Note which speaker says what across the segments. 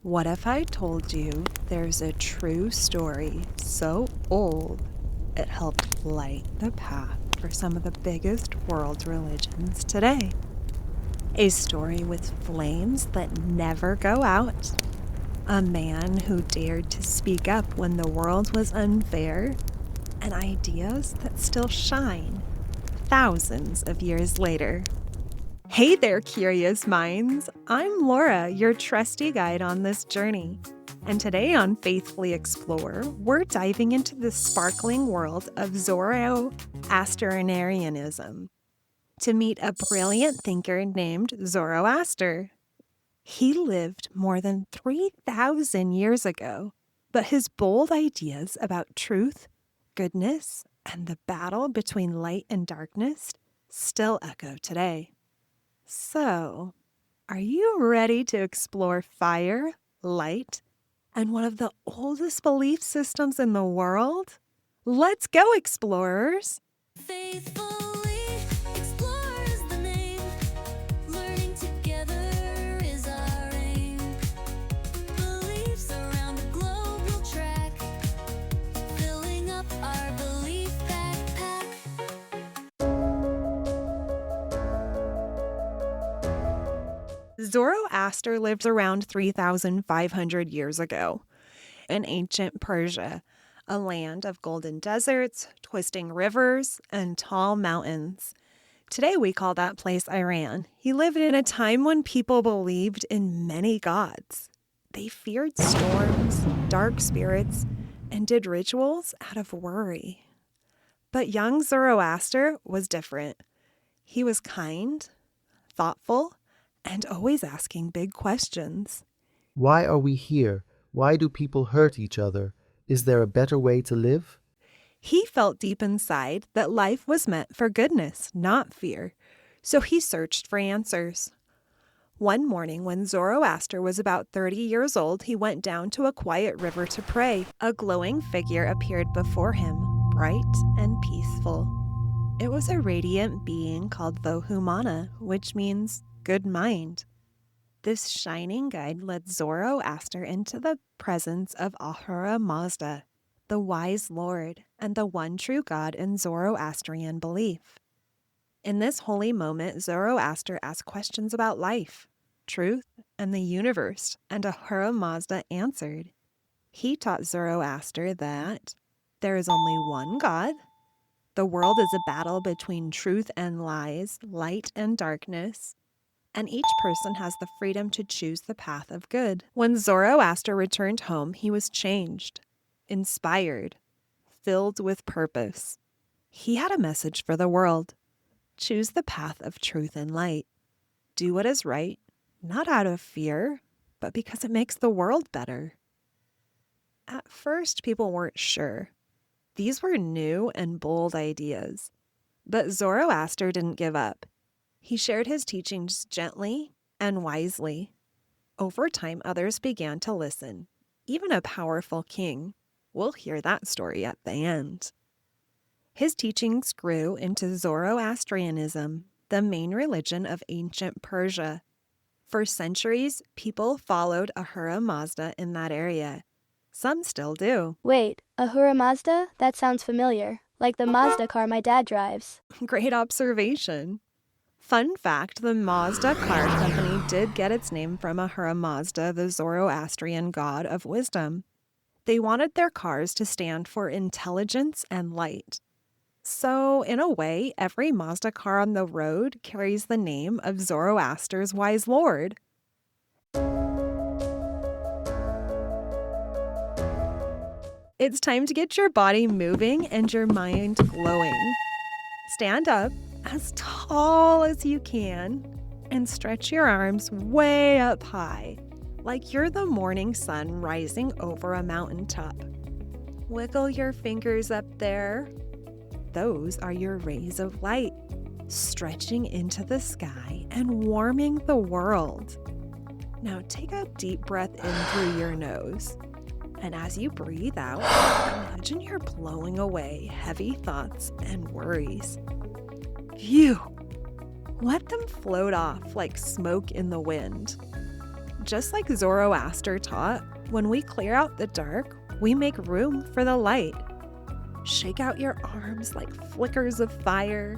Speaker 1: What if I told you there's a true story so old it helped light the path for some of the biggest world religions today? A story with flames that never go out, a man who dared to speak up when the world was unfair, and ideas that still shine thousands of years later. Hey there, curious minds! I'm Laura, your trusty guide on this journey. And today on Faithfully Explore, we're diving into the sparkling world of Zoroastrianism to meet a brilliant thinker named Zoroaster. He lived more than 3,000 years ago, but his bold ideas about truth, goodness, and the battle between light and darkness still echo today. So, are you ready to explore fire, light, and one of the oldest belief systems in the world? Let's go, explorers!
Speaker 2: Faithfully explore is the name. Learning together is our aim. Beliefs around the globe will track, filling up our belief backpack.
Speaker 1: Zoroaster lived around 3,500 years ago in ancient Persia, a land of golden deserts, twisting rivers, and tall mountains. Today we call that place Iran. He lived in a time when people believed in many gods. They feared storms, dark spirits, and did rituals out of worry. But young Zoroaster was different. He was kind, thoughtful, and always asking big questions.
Speaker 3: Why are we here? Why do people hurt each other? Is there a better way to live?
Speaker 1: He felt deep inside that life was meant for goodness, not fear, so he searched for answers. One morning when Zoroaster was about 30 years old, he went down to a quiet river to pray. A glowing figure appeared before him, bright and peaceful. It was a radiant being called Vohumana, which means good mind. This shining guide led Zoroaster into the presence of Ahura Mazda, the wise Lord and the one true God in Zoroastrian belief. In this holy moment, Zoroaster asked questions about life, truth, and the universe, and Ahura Mazda answered. He taught Zoroaster that there is only one God, the world is a battle between truth and lies, light and darkness, and each person has the freedom to choose the path of good. When Zoroaster returned home, he was changed, inspired, filled with purpose. He had a message for the world. Choose the path of truth and light. Do what is right, not out of fear, but because it makes the world better. At first, people weren't sure. These were new and bold ideas. But Zoroaster didn't give up. He shared his teachings gently and wisely. Over time, others began to listen, even a powerful king. We'll hear that story at the end. His teachings grew into Zoroastrianism, the main religion of ancient Persia. For centuries, people followed Ahura Mazda in that area. Some still do.
Speaker 4: Wait, Ahura Mazda? That sounds familiar. Like the Mazda car my dad drives.
Speaker 1: Great observation. Fun fact, the Mazda car company did get its name from Ahura Mazda, the Zoroastrian god of wisdom. They wanted their cars to stand for intelligence and light. So, in a way, every Mazda car on the road carries the name of Zoroaster's wise lord. It's time to get your body moving and your mind glowing. Stand up as tall as you can and stretch your arms way up high, like you're the morning sun rising over a mountaintop. Wiggle your fingers up there. Those are your rays of light, stretching into the sky and warming the world. Now take a deep breath in through your nose. And as you breathe out, imagine you're blowing away heavy thoughts and worries. Phew! Let them float off like smoke in the wind. Just like Zoroaster taught, when we clear out the dark, we make room for the light. Shake out your arms like flickers of fire.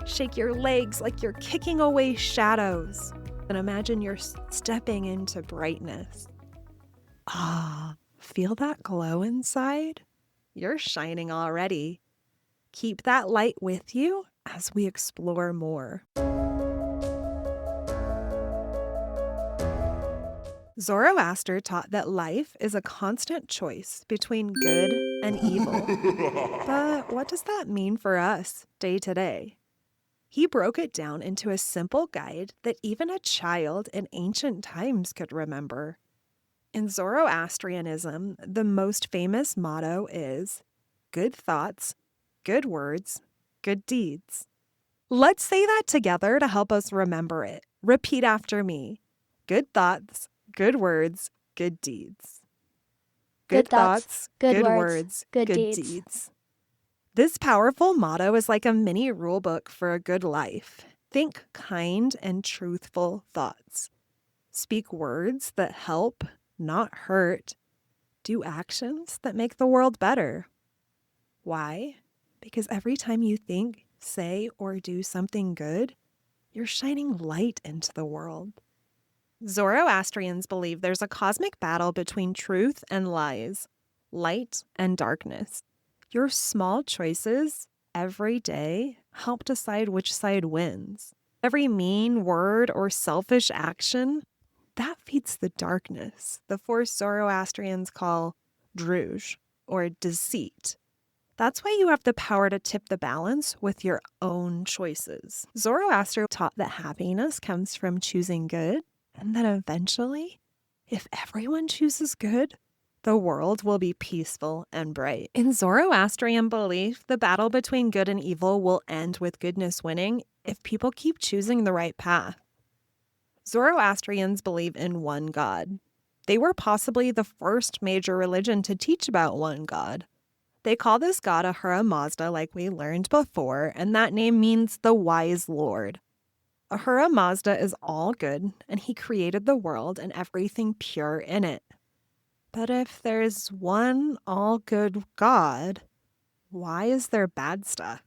Speaker 1: Shake your legs like you're kicking away shadows. And imagine you're stepping into brightness. Ah, feel that glow inside? You're shining already. Keep that light with you as we explore more. Zoroaster taught that life is a constant choice between good and evil. But what does that mean for us day to day? He broke it down into a simple guide that even a child in ancient times could remember. In Zoroastrianism, the most famous motto is, good thoughts, good words, good deeds. Let's say that together to help us remember it. Repeat after me. Good thoughts, good words, good deeds.
Speaker 4: Good thoughts, good
Speaker 1: good
Speaker 4: words, good deeds.
Speaker 1: deeds. This powerful motto is like a mini rule book for a good life. Think kind and truthful thoughts. Speak words that help, not hurt. Do actions that make the world better. Why? Because every time you think, say, or do something good, you're shining light into the world. Zoroastrians believe there's a cosmic battle between truth and lies, light and darkness. Your small choices every day help decide which side wins. Every mean word or selfish action, that feeds the darkness, the force Zoroastrians call druj, or deceit. That's why you have the power to tip the balance with your own choices. Zoroaster taught that happiness comes from choosing good, and that eventually, if everyone chooses good, the world will be peaceful and bright. In Zoroastrian belief, the battle between good and evil will end with goodness winning if people keep choosing the right path. Zoroastrians believe in one God. They were possibly the first major religion to teach about one God. They call this god Ahura Mazda, like we learned before, and that name means the wise Lord. Ahura Mazda is all good, and he created the world and everything pure in it. But if there's one all-good God, why is there bad stuff?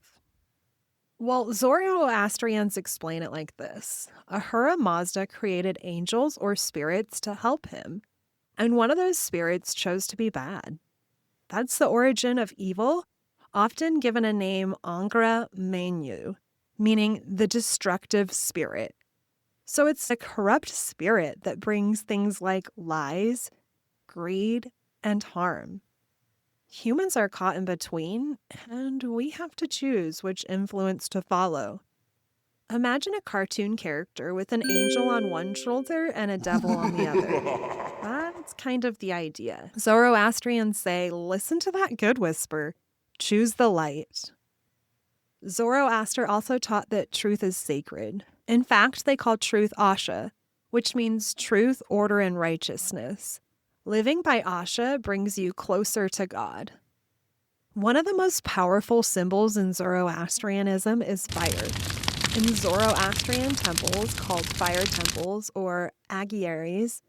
Speaker 1: Well, Zoroastrians explain it like this. Ahura Mazda created angels or spirits to help him, and one of those spirits chose to be bad. That's the origin of evil, often given a name Ahura Mazda, meaning the destructive spirit. So it's a corrupt spirit that brings things like lies, greed, and harm. Humans are caught in between, and we have to choose which influence to follow. Imagine a cartoon character with an angel on one shoulder and a devil on the other. That's kind of the idea. Zoroastrians say, listen to that good whisper. Choose the light. Zoroaster also taught that truth is sacred. In fact, they call truth Asha, which means truth, order, and righteousness. Living by Asha brings you closer to God. One of the most powerful symbols in Zoroastrianism is fire. In Zoroastrian temples, called fire temples or agiaries,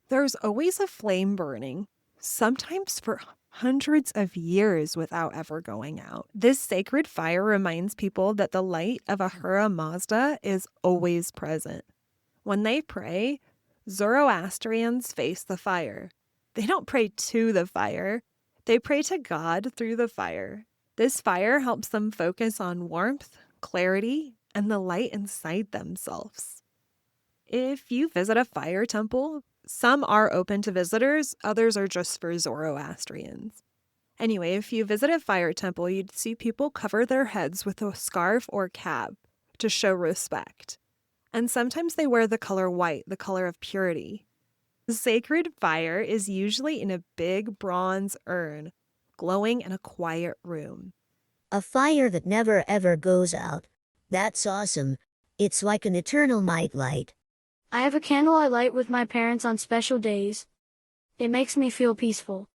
Speaker 1: there's always a flame burning, sometimes for hundreds of years without ever going out. This sacred fire reminds people that the light of Ahura Mazda is always present. When they pray, Zoroastrians face the fire. They don't pray to the fire. They pray to God through the fire. This fire helps them focus on warmth, clarity, and the light inside themselves. If you visit a fire temple, some are open to visitors, others are just for Zoroastrians. Anyway, if you visit a fire temple, you'd see people cover their heads with a scarf or cap to show respect. And sometimes they wear the color white, the color of purity. The sacred fire is usually in a big bronze urn, glowing in a quiet room.
Speaker 5: A fire that never ever goes out. That's awesome. It's like an eternal night light.
Speaker 6: I have a candle I light with my parents on special days. It makes me feel peaceful.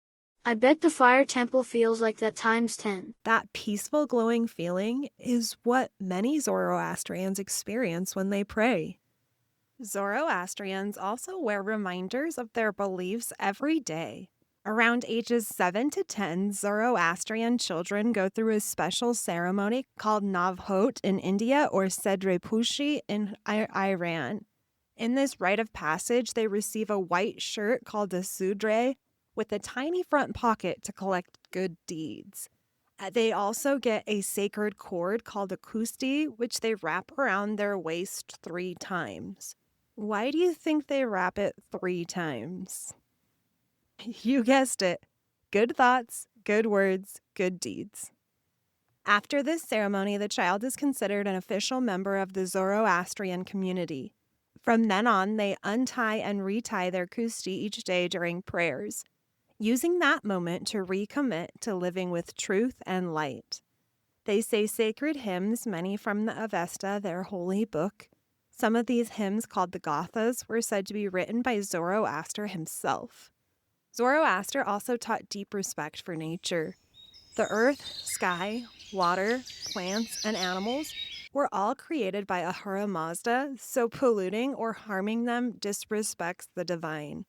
Speaker 6: I bet the fire temple feels like that times 10.
Speaker 1: That peaceful glowing feeling is what many Zoroastrians experience when they pray. Zoroastrians also wear reminders of their beliefs every day. Around ages 7 to 10, Zoroastrian children go through a special ceremony called Navhot in India or Sedrepushi in Iran. In this rite of passage, they receive a white shirt called a sudre with a tiny front pocket to collect good deeds. They also get a sacred cord called a kusti, which they wrap around their waist 3 times. Why do you think they wrap it 3 times? You guessed it. Good thoughts, good words, good deeds. After this ceremony, the child is considered an official member of the Zoroastrian community. From then on, they untie and retie their kusti each day during prayers, using that moment to recommit to living with truth and light. They say sacred hymns, many from the Avesta, their holy book. Some of these hymns, called the Gathas, were said to be written by Zoroaster himself. Zoroaster also taught deep respect for nature. The earth, sky, water, plants, and animals were all created by Ahura Mazda, so polluting or harming them disrespects the divine.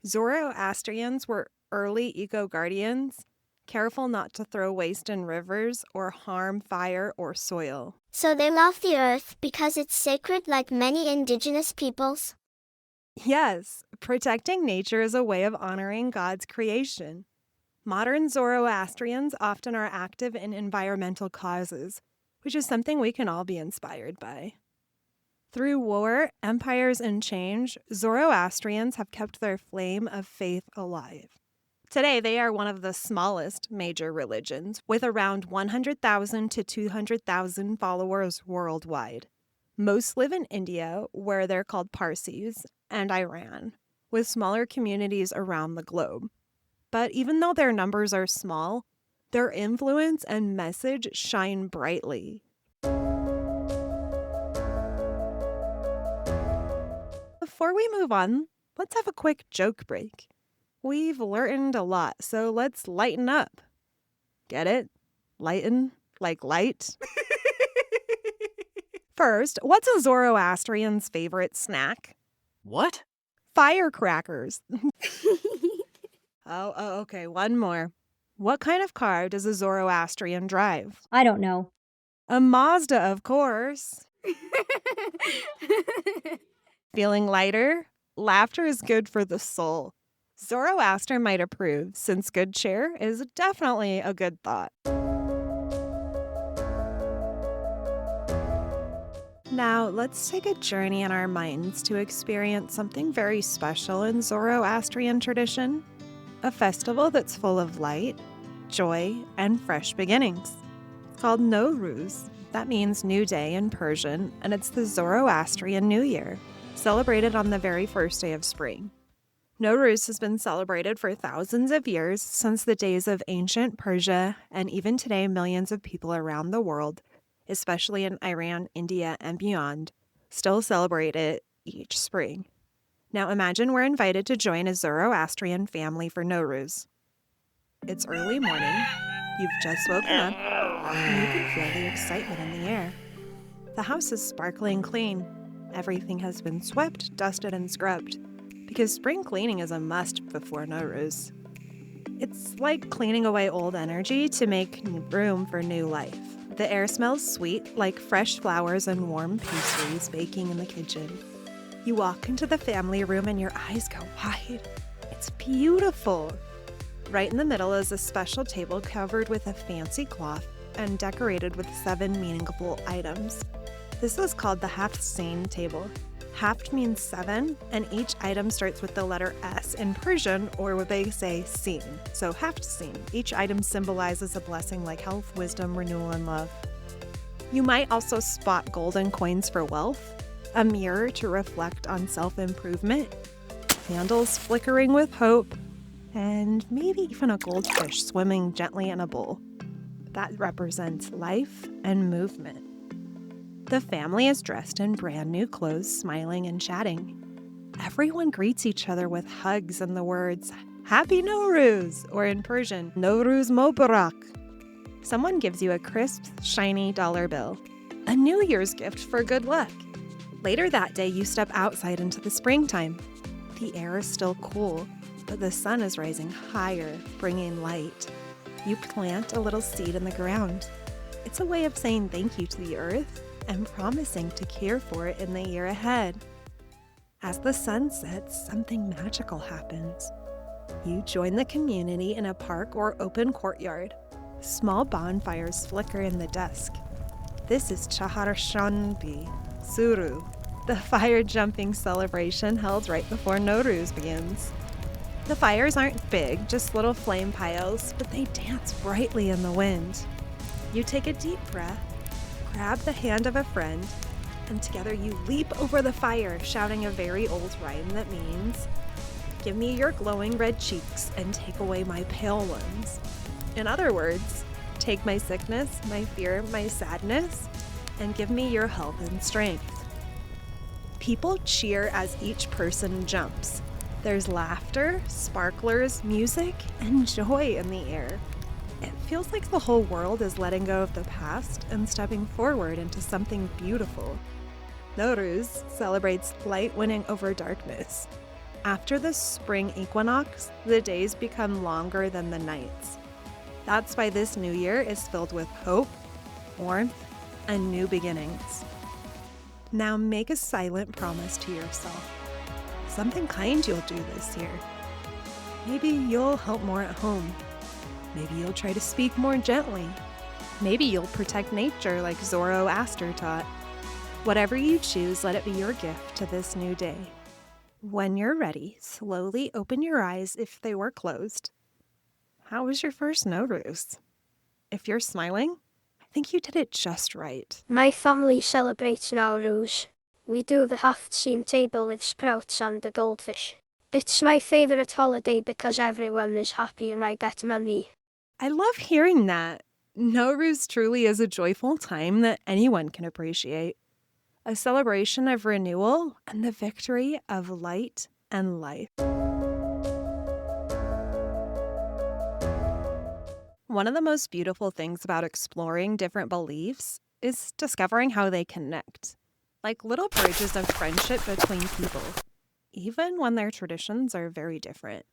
Speaker 1: Zoroastrians were early eco-guardians, careful not to throw waste in rivers or harm fire or soil.
Speaker 7: So they love the earth because it's sacred like many indigenous peoples?
Speaker 1: Yes, protecting nature is a way of honoring God's creation. Modern Zoroastrians often are active in environmental causes, which is something we can all be inspired by. Through war, empires, and change, Zoroastrians have kept their flame of faith alive. Today, they are one of the smallest major religions, with around 100,000 to 200,000 followers worldwide. Most live in India, where they're called Parsis, and Iran, with smaller communities around the globe. But even though their numbers are small, their influence and message shine brightly. Before we move on, let's have a quick joke break. We've learned a lot, so let's lighten up. Get it? Lighten? Like light? First, what's a Zoroastrian's favorite snack?
Speaker 8: What?
Speaker 1: Firecrackers. Okay, one more. What kind of car does a Zoroastrian drive?
Speaker 9: I don't know.
Speaker 1: A Mazda, of course. Feeling lighter? Laughter is good for the soul. Zoroaster might approve, since good cheer is definitely a good thought. Now, let's take a journey in our minds to experience something very special in Zoroastrian tradition. A festival that's full of light, joy, and fresh beginnings. It's called Nowruz. That means New Day in Persian, and it's the Zoroastrian New Year, celebrated on the very first day of spring. Nowruz has been celebrated for thousands of years, since the days of ancient Persia, and even today millions of people around the world, especially in Iran, India, and beyond, still celebrate it each spring. Now imagine we're invited to join a Zoroastrian family for Nowruz. It's early morning, you've just woken up, and you can feel the excitement in the air. The house is sparkling clean. Everything has been swept, dusted, and scrubbed, because spring cleaning is a must before Nowruz. It's like cleaning away old energy to make room for new life. The air smells sweet, like fresh flowers and warm pastries baking in the kitchen. You walk into the family room and your eyes go wide. It's beautiful. Right in the middle is a special table covered with a fancy cloth and decorated with 7 meaningful items. This is called the Haft-Seen table. Haft means 7, and each item starts with the letter S in Persian, or what they say, seen. So Haft-Seen. Each item symbolizes a blessing like health, wisdom, renewal, and love. You might also spot golden coins for wealth, a mirror to reflect on self-improvement, candles flickering with hope, and maybe even a goldfish swimming gently in a bowl. That represents life and movement. The family is dressed in brand new clothes, smiling and chatting. Everyone greets each other with hugs and the words, Happy Nowruz, or in Persian, Nowruz Mobarak. Someone gives you a crisp, shiny dollar bill, a New Year's gift for good luck. Later that day, you step outside into the springtime. The air is still cool, but the sun is rising higher, bringing light. You plant a little seed in the ground. It's a way of saying thank you to the earth and promising to care for it in the year ahead. As the sun sets, something magical happens. You join the community in a park or open courtyard. Small bonfires flicker in the dusk. This is Chaharshanbi, Suru, the fire-jumping celebration held right before Nowruz begins. The fires aren't big, just little flame piles, but they dance brightly in the wind. You take a deep breath, grab the hand of a friend, and together you leap over the fire, shouting a very old rhyme that means, "Give me your glowing red cheeks and take away my pale ones." In other words, take my sickness, my fear, my sadness, and give me your health and strength. People cheer as each person jumps. There's laughter, sparklers, music, and joy in the air. It feels like the whole world is letting go of the past and stepping forward into something beautiful. Nowruz celebrates light winning over darkness. After the spring equinox, the days become longer than the nights. That's why this new year is filled with hope, warmth, and new beginnings. Now make a silent promise to yourself. Something kind you'll do this year. Maybe you'll help more at home. Maybe you'll try to speak more gently. Maybe you'll protect nature like Zoroaster taught. Whatever you choose, let it be your gift to this new day. When you're ready, slowly open your eyes if they were closed. How was your first Nowruz? If you're smiling, I think you did it just right.
Speaker 6: My family celebrates Nowruz. We do the half-seam table with sprouts and a goldfish. It's my favorite holiday because everyone is happy and I get money.
Speaker 1: I love hearing that. Nowruz truly is a joyful time that anyone can appreciate. A celebration of renewal and the victory of light and life. One of the most beautiful things about exploring different beliefs is discovering how they connect, like little bridges of friendship between people, even when their traditions are very different.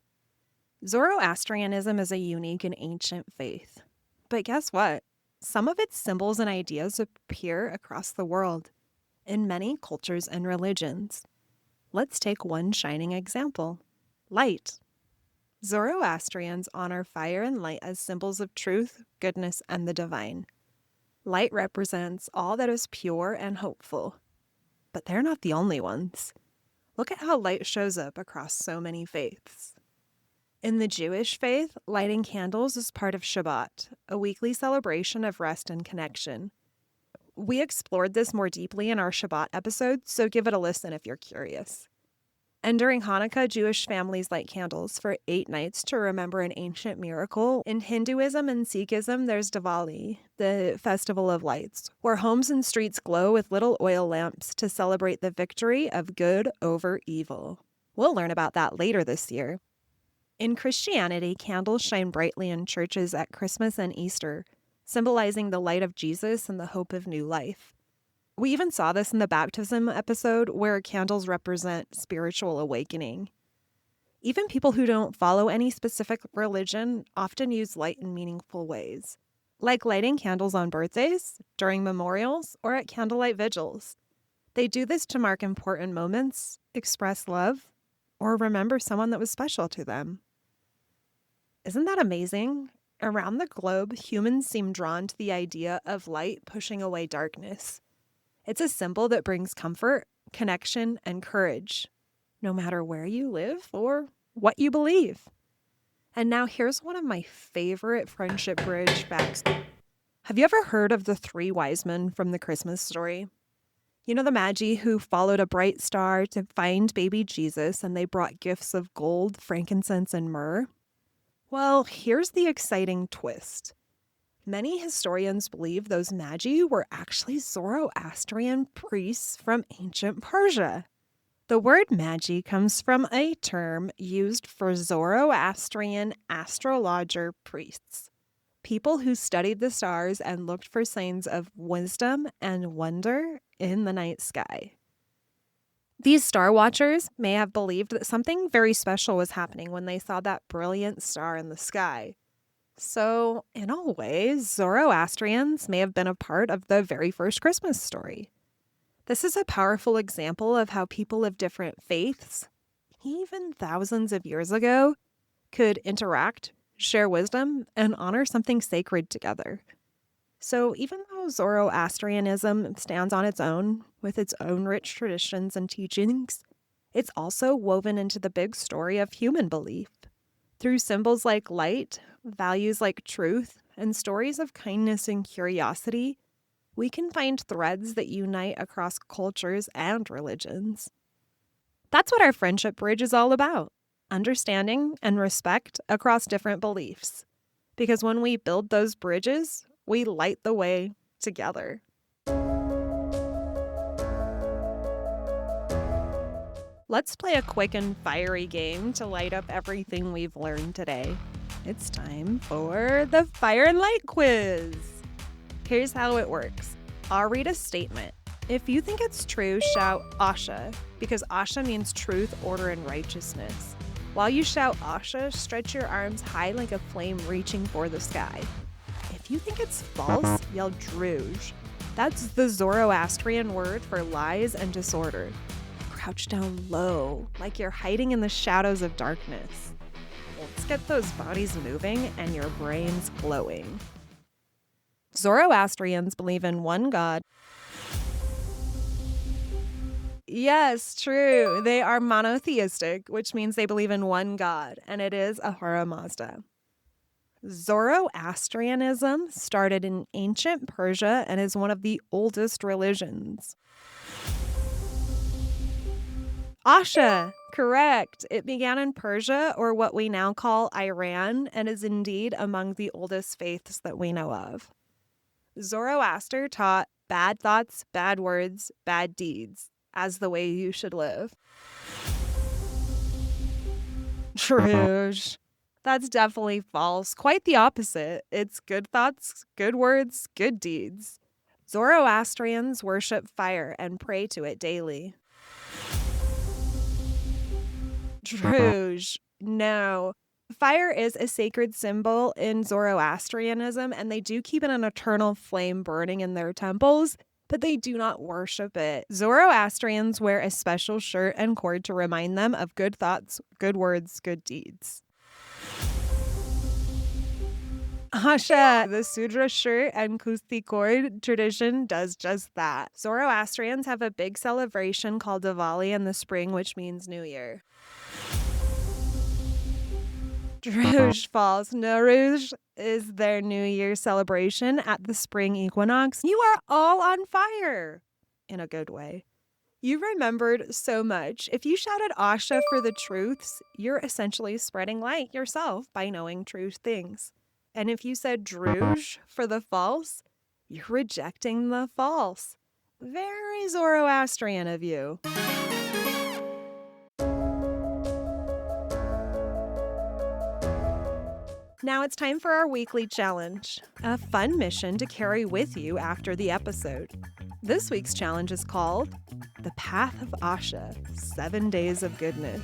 Speaker 1: Zoroastrianism is a unique and ancient faith. But guess what? Some of its symbols and ideas appear across the world, in many cultures and religions. Let's take one shining example: light. Zoroastrians honor fire and light as symbols of truth, goodness, and the divine. Light represents all that is pure and hopeful. But they're not the only ones. Look at how light shows up across so many faiths. In the Jewish faith, lighting candles is part of Shabbat, a weekly celebration of rest and connection. We explored this more deeply in our Shabbat episode, so give it a listen if you're curious. And during Hanukkah, Jewish families light candles for 8 nights to remember an ancient miracle. In Hinduism and Sikhism, there's Diwali, the festival of lights, where homes and streets glow with little oil lamps to celebrate the victory of good over evil. We'll learn about that later this year. In Christianity, candles shine brightly in churches at Christmas and Easter, symbolizing the light of Jesus and the hope of new life. We even saw this in the baptism episode, where candles represent spiritual awakening. Even people who don't follow any specific religion often use light in meaningful ways, like lighting candles on birthdays, during memorials, or at candlelight vigils. They do this to mark important moments, express love, or remember someone that was special to them. Isn't that amazing? Around the globe, humans seem drawn to the idea of light pushing away darkness. It's a symbol that brings comfort, connection, and courage, no matter where you live or what you believe. And now here's one of my favorite friendship bridge facts. Have you ever heard of the 3 wise men from the Christmas story? You know the Magi who followed a bright star to find baby Jesus, and they brought gifts of gold, frankincense, and myrrh? Well, here's the exciting twist. Many historians believe those Magi were actually Zoroastrian priests from ancient Persia. The word Magi comes from a term used for Zoroastrian astrologer priests, people who studied the stars and looked for signs of wisdom and wonder in the night sky. These star watchers may have believed that something very special was happening when they saw that brilliant star in the sky. So, in a way, Zoroastrians may have been a part of the very first Christmas story. This is a powerful example of how people of different faiths, even thousands of years ago, could interact, share wisdom, and honor something sacred together. So even though Zoroastrianism stands on its own, with its own rich traditions and teachings, it's also woven into the big story of human belief. Through symbols like light, values like truth, and stories of kindness and curiosity, we can find threads that unite across cultures and religions. That's what our friendship bridge is all about, understanding and respect across different beliefs. Because when we build those bridges, we light the way together. Let's play a quick and fiery game to light up everything we've learned today. It's time for the Fire and Light quiz. Here's how it works. I'll read a statement. If you think it's true, shout Asha, because Asha means truth, order, and righteousness. While you shout Asha, stretch your arms high like a flame reaching for the sky. If you think it's false, yell Druj. That's the Zoroastrian word for lies and disorder. Crouch down low, like you're hiding in the shadows of darkness. Let's get those bodies moving and your brains glowing. Zoroastrians believe in one God. Yes, true. They are monotheistic, which means they believe in one God, and it is Ahura Mazda. Zoroastrianism started in ancient Persia and is one of the oldest religions. Asha, correct. It began in Persia, or what we now call Iran, and is indeed among the oldest faiths that we know of. Zoroaster taught bad thoughts, bad words, bad deeds as the way you should live. Truge. That's definitely false. Quite the opposite. It's good thoughts, good words, good deeds. Zoroastrians worship fire and pray to it daily. Druge. No. Fire is a sacred symbol in Zoroastrianism, and they do keep an eternal flame burning in their temples, but they do not worship it. Zoroastrians wear a special shirt and cord to remind them of good thoughts, good words, good deeds. Asha, the Sudra shirt and Kusti cord tradition does just that. Zoroastrians have a big celebration called Diwali in the spring, which means New Year. Druge false. Nowruz is their New Year celebration at the spring equinox. You are all on fire in a good way. You remembered so much. If you shouted Asha for the truths, you're essentially spreading light yourself by knowing true things. And if you said Druge for the false, you're rejecting the false. Very Zoroastrian of you. Now it's time for our weekly challenge, a fun mission to carry with you after the episode. This week's challenge is called The Path of Asha, 7 Days of Goodness.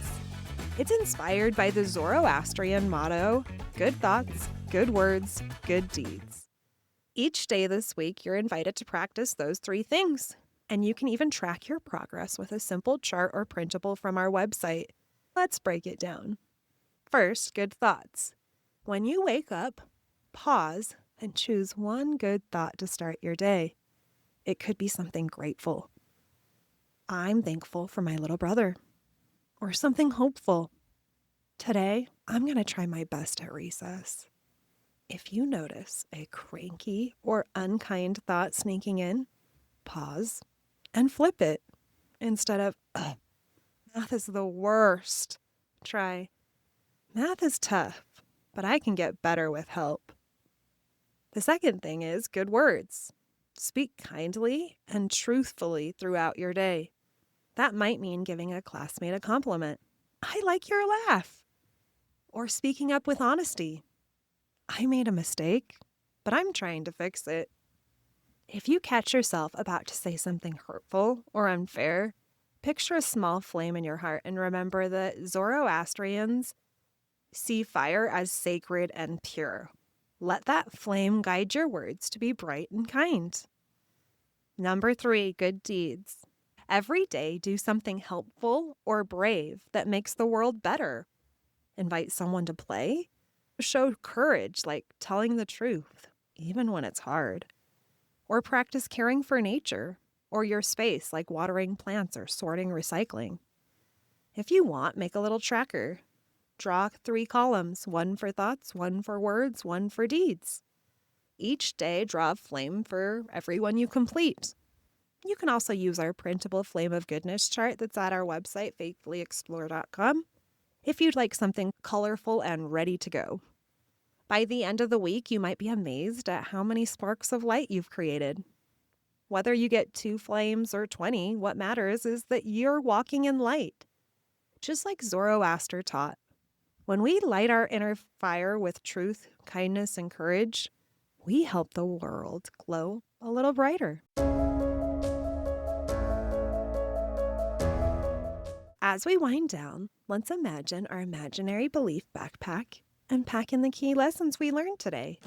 Speaker 1: It's inspired by the Zoroastrian motto, good thoughts, good words, good deeds. Each day this week, you're invited to practice those 3 things. And you can even track your progress with a simple chart or printable from our website. Let's break it down. First, good thoughts. When you wake up, pause and choose one good thought to start your day. It could be something grateful. I'm thankful for my little brother. Or something hopeful. Today, I'm going to try my best at recess. If you notice a cranky or unkind thought sneaking in, pause and flip it. Instead of, math is the worst. Try, math is tough, but I can get better with help. The second thing is good words. Speak kindly and truthfully throughout your day. That might mean giving a classmate a compliment. I like your laugh. Or speaking up with honesty. I made a mistake, but I'm trying to fix it. If you catch yourself about to say something hurtful or unfair, Picture a small flame in your heart and remember that Zoroastrians see fire as sacred and pure. Let that flame guide your words to be bright and kind. Number 3, good deeds. Every day, do something helpful or brave that makes the world better. Invite someone to play. Show courage, like telling the truth, even when it's hard. Or practice caring for nature or your space, like watering plants or sorting recycling. If you want, make a little tracker. Draw 3 columns, 1 for thoughts, 1 for words, 1 for deeds. Each day, draw a flame for every one you complete. You can also use our printable Flame of Goodness chart that's at our website, faithfullyexplore.com, if you'd like something colorful and ready to go. By the end of the week, you might be amazed at how many sparks of light you've created. Whether you get 2 flames or 20, what matters is that you're walking in light. Just like Zoroaster taught, when we light our inner fire with truth, kindness, and courage, we help the world glow a little brighter. As we wind down, let's imagine our imaginary belief backpack and pack in the key lessons we learned today.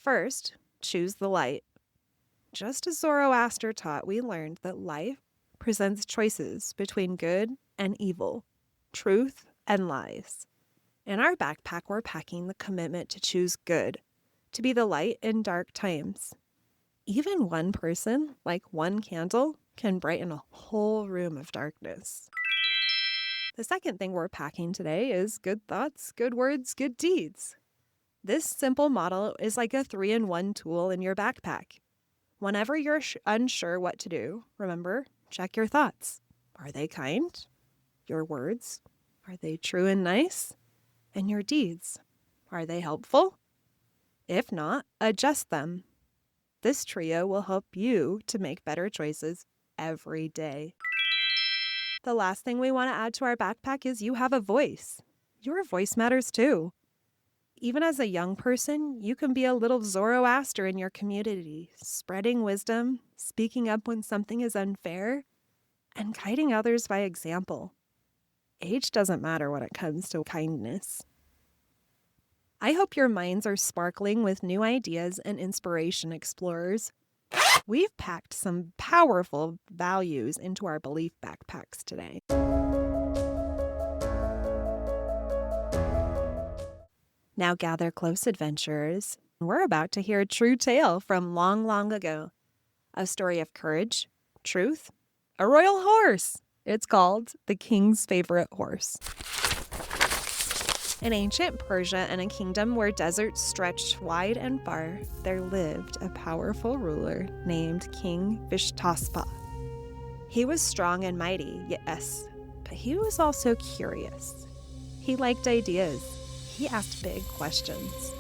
Speaker 1: First, choose the light. Just as Zoroaster taught, we learned that life presents choices between good and evil, truth and lies. In our backpack, we're packing the commitment to choose good, to be the light in dark times. Even one person, like one candle, can brighten a whole room of darkness. The second thing we're packing today is good thoughts, good words, good deeds. This simple model is like a 3-in-1 tool in your backpack. Whenever you're unsure what to do, remember, check your thoughts. Are they kind? Your words, are they true and nice? And your deeds, are they helpful? If not, adjust them. This trio will help you to make better choices every day. The last thing we want to add to our backpack is you have a voice. Your voice matters too. Even as a young person, you can be a little Zoroaster in your community, spreading wisdom, speaking up when something is unfair, and guiding others by example. Age doesn't matter when it comes to kindness. I hope your minds are sparkling with new ideas and inspiration, explorers. We've packed some powerful values into our belief backpacks today. Now gather close, adventurers. We're about to hear a true tale from long, long ago. A story of courage, truth, a royal horse. It's called The King's Favorite Horse. In ancient Persia, in a kingdom where deserts stretched wide and far, there lived a powerful ruler named King Vishtaspa. He was strong and mighty, yes, but he was also curious. He liked ideas. He asked big questions.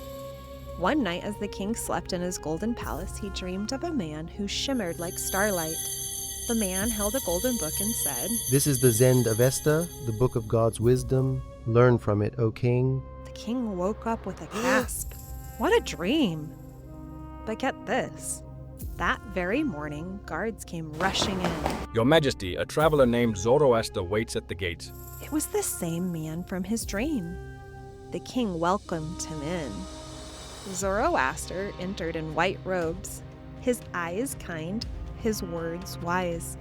Speaker 1: One night, as the king slept in his golden palace, he dreamed of a man who shimmered like starlight. The man held a golden book and said,
Speaker 3: This is the Zend Avesta, the book of God's wisdom. Learn from it, O king.
Speaker 1: The king woke up with a gasp. What a dream! But get this. That very morning, guards came rushing in.
Speaker 8: Your Majesty, a traveler named Zoroaster waits at the gates.
Speaker 1: It was the same man from his dream. The king welcomed him in. Zoroaster entered in white robes, his eyes kind, his words wise.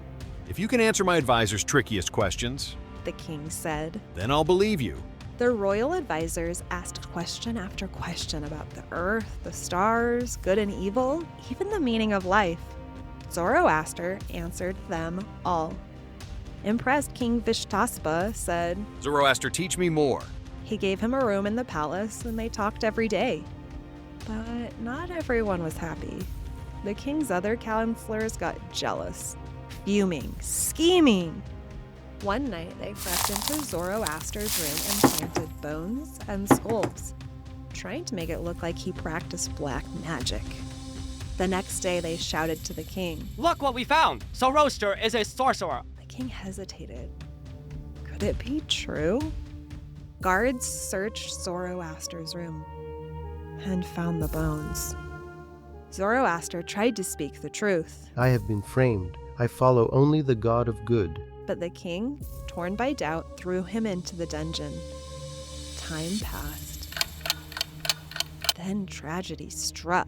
Speaker 9: If you can answer my advisor's trickiest questions,
Speaker 1: The king said.
Speaker 9: then I'll believe you.
Speaker 1: The royal advisors asked question after question about the earth, the stars, good and evil, even the meaning of life. Zoroaster answered them all. Impressed, King Vishtaspa said,
Speaker 9: Zoroaster, teach me more.
Speaker 1: He gave him a room in the palace and they talked every day. But not everyone was happy. The king's other counselors got jealous, fuming, scheming. One night they crept into Zoroaster's room and planted bones and skulls, trying to make it look like he practiced black magic. The next day they shouted to the king.
Speaker 10: Look what we found! Zoroaster is a sorcerer!
Speaker 1: The king hesitated. Could it be true? Guards searched Zoroaster's room and found the bones. Zoroaster tried to speak the truth,
Speaker 3: I have been framed. I follow only the God of good.
Speaker 1: but the king, torn by doubt, threw him into the dungeon. Time passed. Then tragedy struck.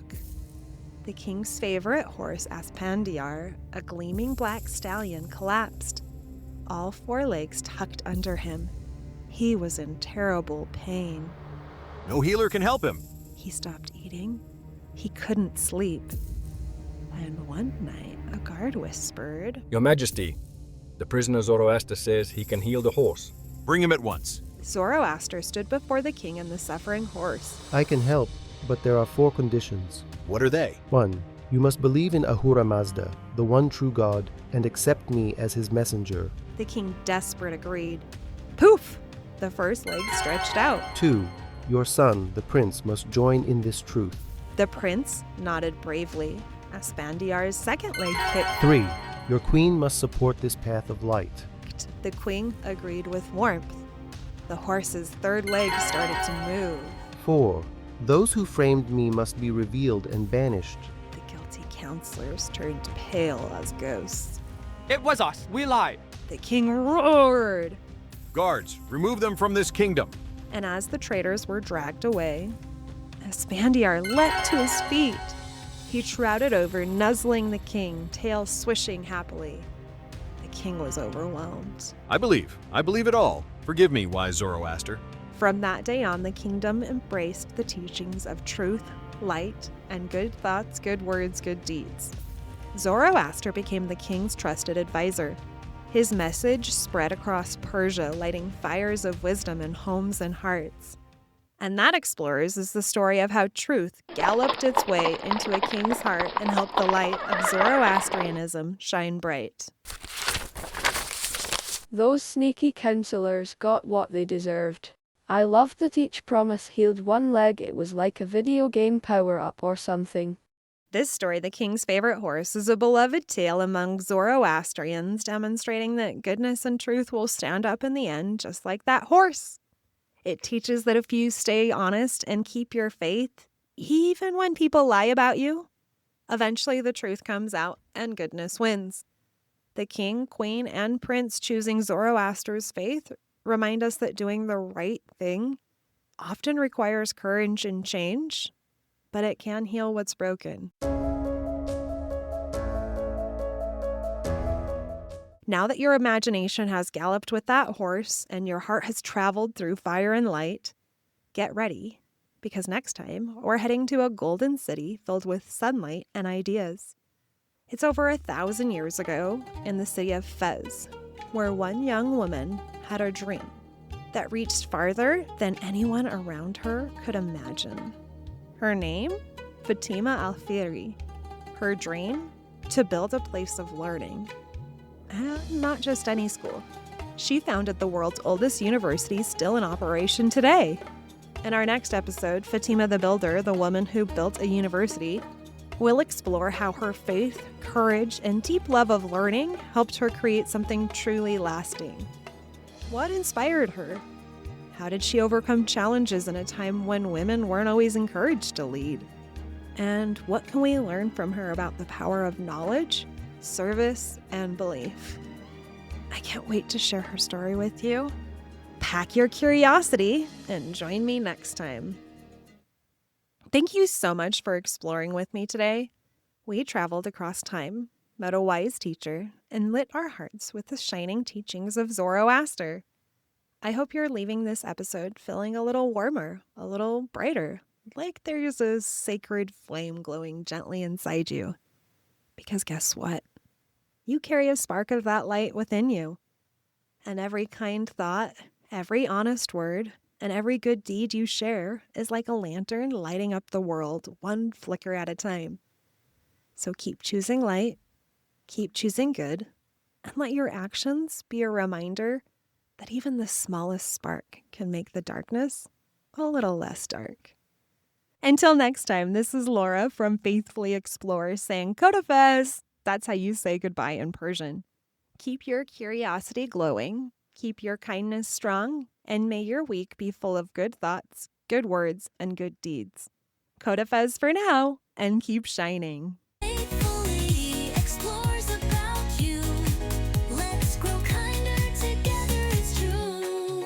Speaker 1: The king's favorite horse, Aspandiar, a gleaming black stallion, collapsed. All 4 legs tucked under him. He was in terrible pain.
Speaker 9: No healer can help him.
Speaker 1: He stopped eating. He couldn't sleep. And one night, a guard whispered,
Speaker 8: Your Majesty, the prisoner Zoroaster says he can heal the horse.
Speaker 9: Bring him at once.
Speaker 1: Zoroaster stood before the king and the suffering horse.
Speaker 3: I can help, but there are 4 conditions.
Speaker 9: What are they?
Speaker 3: 1. You must believe in Ahura Mazda, the one true God, and accept me as his messenger.
Speaker 1: The king, desperate, agreed. Poof! The first leg stretched out.
Speaker 3: 2. Your son, the prince, must join in this truth.
Speaker 1: The prince nodded bravely. Aspandiar's second leg kicked.
Speaker 3: 3. Your queen must support this path of light.
Speaker 1: The queen agreed with warmth. The horse's third leg started to move.
Speaker 3: 4. Those who framed me must be revealed and banished.
Speaker 1: The guilty counselors turned pale as ghosts.
Speaker 10: It was us. We lied.
Speaker 1: The king roared.
Speaker 9: Guards, remove them from this kingdom.
Speaker 1: And as the traitors were dragged away, Aspandiar leapt to his feet. He trotted over, nuzzling the king, tail swishing happily. The king was overwhelmed.
Speaker 9: I believe it all. Forgive me, wise Zoroaster.
Speaker 1: From that day on, the kingdom embraced the teachings of truth, light, and good thoughts, good words, good deeds. Zoroaster became the king's trusted advisor. His message spread across Persia, lighting fires of wisdom in homes and hearts. And that, explorers, is the story of how truth galloped its way into a king's heart and helped the light of Zoroastrianism shine bright.
Speaker 11: Those sneaky counselors got what they deserved. I loved that each promise healed one leg. It was like a video game power-up or something.
Speaker 1: This story, The King's Favorite Horse, is a beloved tale among Zoroastrians, demonstrating that goodness and truth will stand up in the end, just like that horse. It teaches that if you stay honest and keep your faith, even when people lie about you, eventually the truth comes out and goodness wins. The king, queen, and prince choosing Zoroaster's faith remind us that doing the right thing often requires courage and change, but it can heal what's broken. Now that your imagination has galloped with that horse and your heart has traveled through fire and light, get ready, because next time we're heading to a golden city filled with sunlight and ideas. It's over 1,000 years ago in the city of Fez, where one young woman had a dream that reached farther than anyone around her could imagine. Her name? Fatima Alfiri. Her dream? To build a place of learning. And not just any school. She founded the world's oldest university still in operation today. In our next episode, Fatima the Builder, the woman who built a university, will explore how her faith, courage, and deep love of learning helped her create something truly lasting. What inspired her? How did she overcome challenges in a time when women weren't always encouraged to lead? And what can we learn from her about the power of knowledge, service, and belief? I can't wait to share her story with you. Pack your curiosity and join me next time. Thank you so much for exploring with me today. We traveled across time, met a wise teacher, and lit our hearts with the shining teachings of Zoroaster. I hope you're leaving this episode feeling a little warmer, a little brighter, like there's a sacred flame glowing gently inside you. Because guess what? You carry a spark of that light within you. And every kind thought, every honest word, and every good deed you share is like a lantern lighting up the world, one flicker at a time. So keep choosing light, keep choosing good, and let your actions be a reminder that even the smallest spark can make the darkness a little less dark. Until next time, this is Laura from Faithfully Explore saying Kodafes. That's how you say goodbye in Persian. Keep your curiosity glowing, keep your kindness strong, and may your week be full of good thoughts, good words, and good deeds. Codifez for now, and keep shining.
Speaker 2: Faithfully explores about you. Let's grow kinder together, it's true.